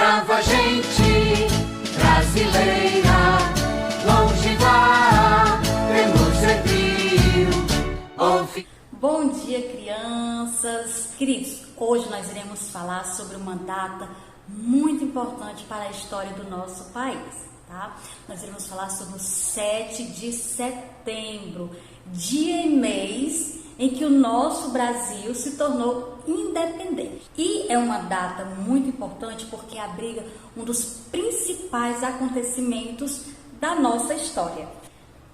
brava gente brasileira, longe vá, temos serviu. Bom dia, crianças. Queridos, hoje nós iremos falar sobre uma data muito importante para a história do nosso país, tá? Nós iremos falar sobre o 7 de setembro, dia e mês em que o nosso Brasil se tornou independente. E é uma data muito importante porque abriga um dos principais acontecimentos da nossa história,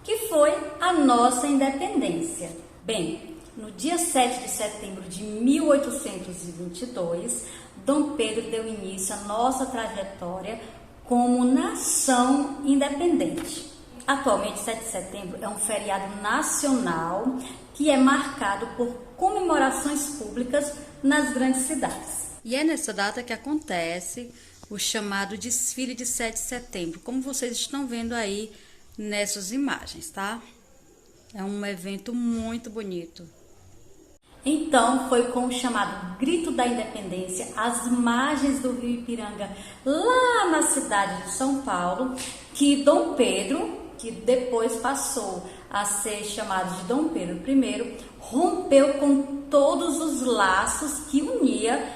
que foi a nossa independência. Bem, no dia 7 de setembro de 1822, Dom Pedro deu início à nossa trajetória como nação independente. Atualmente, 7 de setembro é um feriado nacional que é marcado por comemorações públicas nas grandes cidades. E é nessa data que acontece o chamado desfile de 7 de setembro, como vocês estão vendo aí nessas imagens, tá? É um evento muito bonito. Então, foi com o chamado Grito da Independência, às margens do rio Ipiranga, lá na cidade de São Paulo, que Dom Pedro, que depois passou a ser chamado de Dom Pedro I, rompeu com todos os laços que unia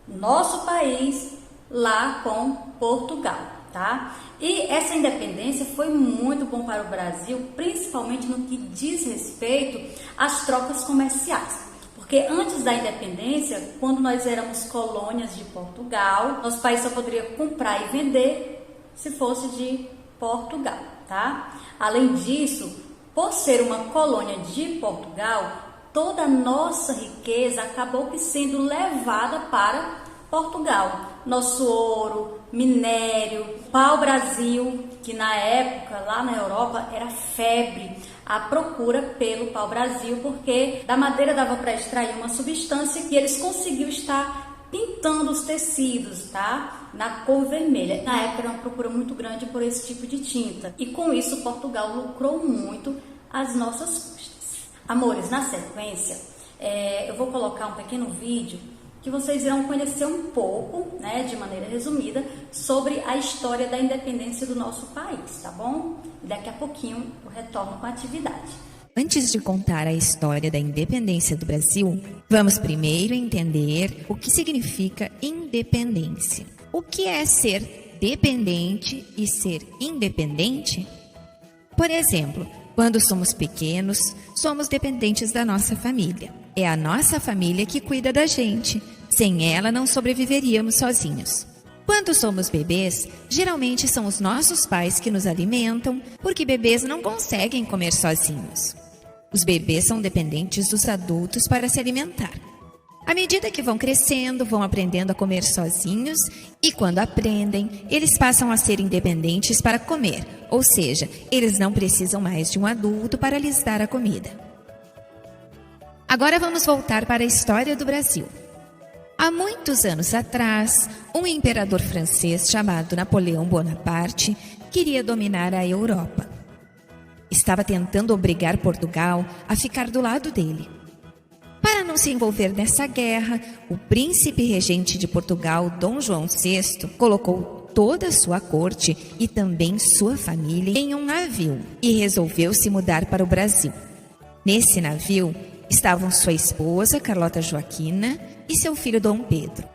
nosso país lá com Portugal, tá? E essa independência foi muito bom para o Brasil, principalmente no que diz respeito às trocas comerciais. Porque antes da independência, quando nós éramos colônias de Portugal, nosso país só poderia comprar e vender se fosse de Portugal, tá? Além disso, por ser uma colônia de Portugal, toda a nossa riqueza acabou que sendo levada para Portugal. Nosso ouro, minério, pau-brasil, que na época, lá na Europa, era febre a procura pelo pau-brasil, porque da madeira dava para extrair uma substância que eles conseguiam estar pintando os tecidos, tá? Na cor vermelha. Na época era uma procura muito grande por esse tipo de tinta. E com isso Portugal lucrou muito às nossas custas. Amores, na sequência, eu vou colocar um pequeno vídeo que vocês irão conhecer um pouco, né, de maneira resumida, sobre a história da independência do nosso país, tá bom? E daqui a pouquinho eu retorno com a atividade. Antes de contar a história da independência do Brasil, vamos primeiro entender o que significa independência. O que é ser dependente e ser independente? Por exemplo, quando somos pequenos, somos dependentes da nossa família. É a nossa família que cuida da gente. Sem ela, não sobreviveríamos sozinhos. Quando somos bebês, geralmente são os nossos pais que nos alimentam, porque bebês não conseguem comer sozinhos. Os bebês são dependentes dos adultos para se alimentar. À medida que vão crescendo, vão aprendendo a comer sozinhos e, quando aprendem, eles passam a ser independentes para comer, ou seja, eles não precisam mais de um adulto para lhes dar a comida. Agora vamos voltar para a história do Brasil. Há muitos anos atrás, um imperador francês chamado Napoleão Bonaparte queria dominar a Europa. Estava tentando obrigar Portugal a ficar do lado dele. Para não se envolver nessa guerra, o príncipe regente de Portugal, Dom João VI, colocou toda a sua corte e também sua família em um navio e resolveu se mudar para o Brasil. Nesse navio estavam sua esposa, Carlota Joaquina, e seu filho Dom Pedro.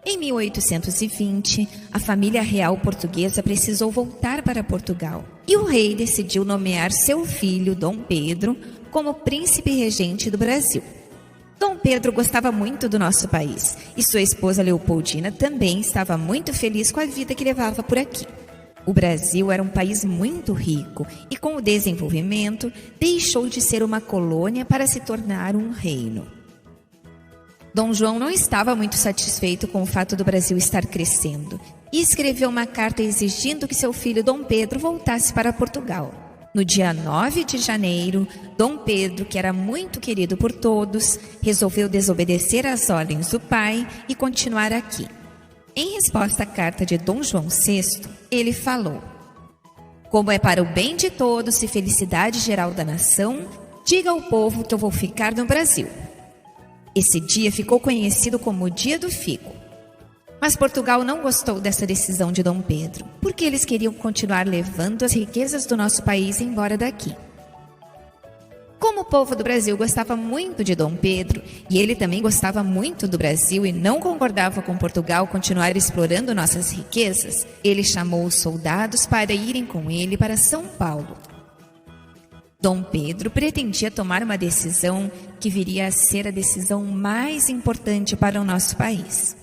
Em 1820, a família real portuguesa precisou voltar para Portugal e o rei decidiu nomear seu filho, Dom Pedro, como príncipe regente do Brasil. Dom Pedro gostava muito do nosso país e sua esposa Leopoldina também estava muito feliz com a vida que levava por aqui. O Brasil era um país muito rico e, com o desenvolvimento, deixou de ser uma colônia para se tornar um reino. Dom João não estava muito satisfeito com o fato do Brasil estar crescendo e escreveu uma carta exigindo que seu filho Dom Pedro voltasse para Portugal. No dia 9 de janeiro, Dom Pedro, que era muito querido por todos, resolveu desobedecer às ordens do pai e continuar aqui. Em resposta à carta de Dom João VI, ele falou: "Como é para o bem de todos e felicidade geral da nação, diga ao povo que eu vou ficar no Brasil." Esse dia ficou conhecido como o Dia do Figo. Mas Portugal não gostou dessa decisão de Dom Pedro, porque eles queriam continuar levando as riquezas do nosso país embora daqui. Como o povo do Brasil gostava muito de Dom Pedro, e ele também gostava muito do Brasil e não concordava com Portugal continuar explorando nossas riquezas, ele chamou os soldados para irem com ele para São Paulo. Dom Pedro pretendia tomar uma decisão que viria a ser a decisão mais importante para o nosso país.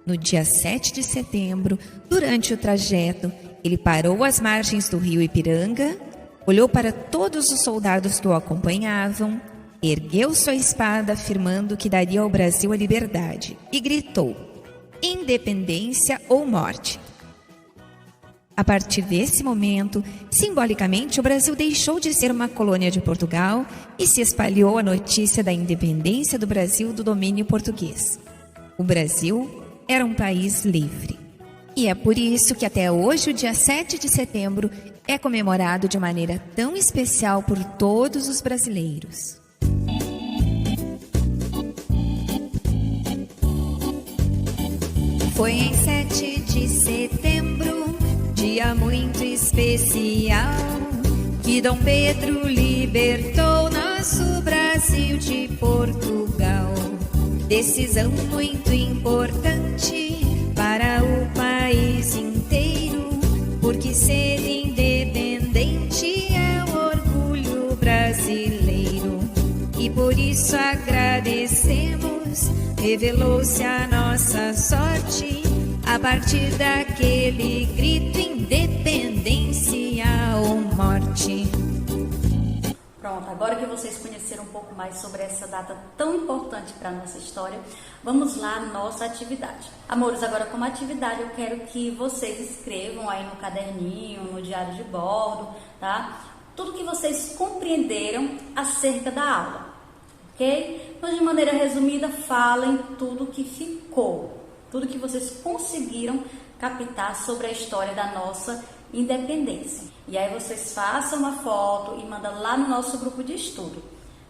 No dia 7 de setembro, durante o trajeto, ele parou às margens do rio Ipiranga, olhou para todos os soldados que o acompanhavam, ergueu sua espada afirmando que daria ao Brasil a liberdade e gritou: independência ou morte. A partir desse momento, simbolicamente, o Brasil deixou de ser uma colônia de Portugal e se espalhou a notícia da independência do Brasil do domínio português. O Brasil era um país livre. E é por isso que até hoje, o dia 7 de setembro, é comemorado de maneira tão especial por todos os brasileiros. Foi em 7 de setembro, dia muito especial, que Dom Pedro libertou nosso Brasil de Portugal. Decisão muito importante para o país inteiro, porque ser independente é o orgulho brasileiro. E por isso agradecemos, revelou-se a nossa sorte, a partir daquele grito: independência ou morte. Pronto, agora que vocês conheceram um pouco mais sobre essa data tão importante para a nossa história, vamos lá à nossa atividade. Amores, agora como atividade eu quero que vocês escrevam aí no caderninho, no diário de bordo, tá? Tudo que vocês compreenderam acerca da aula, ok? Então, de maneira resumida, falem tudo que ficou, tudo que vocês conseguiram captar sobre a história da nossa independência. E aí vocês façam uma foto e mandam lá no nosso grupo de estudo.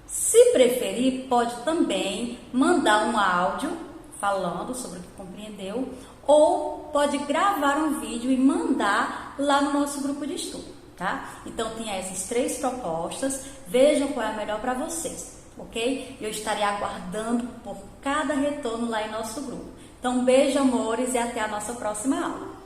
Se preferir, pode também mandar um áudio falando sobre o que compreendeu, ou pode gravar um vídeo e mandar lá no nosso grupo de estudo, tá? Então tem essas 3 propostas, vejam qual é a melhor para vocês, ok? Eu estarei aguardando por cada retorno lá em nosso grupo. Então, beijo, amores, e até a nossa próxima aula.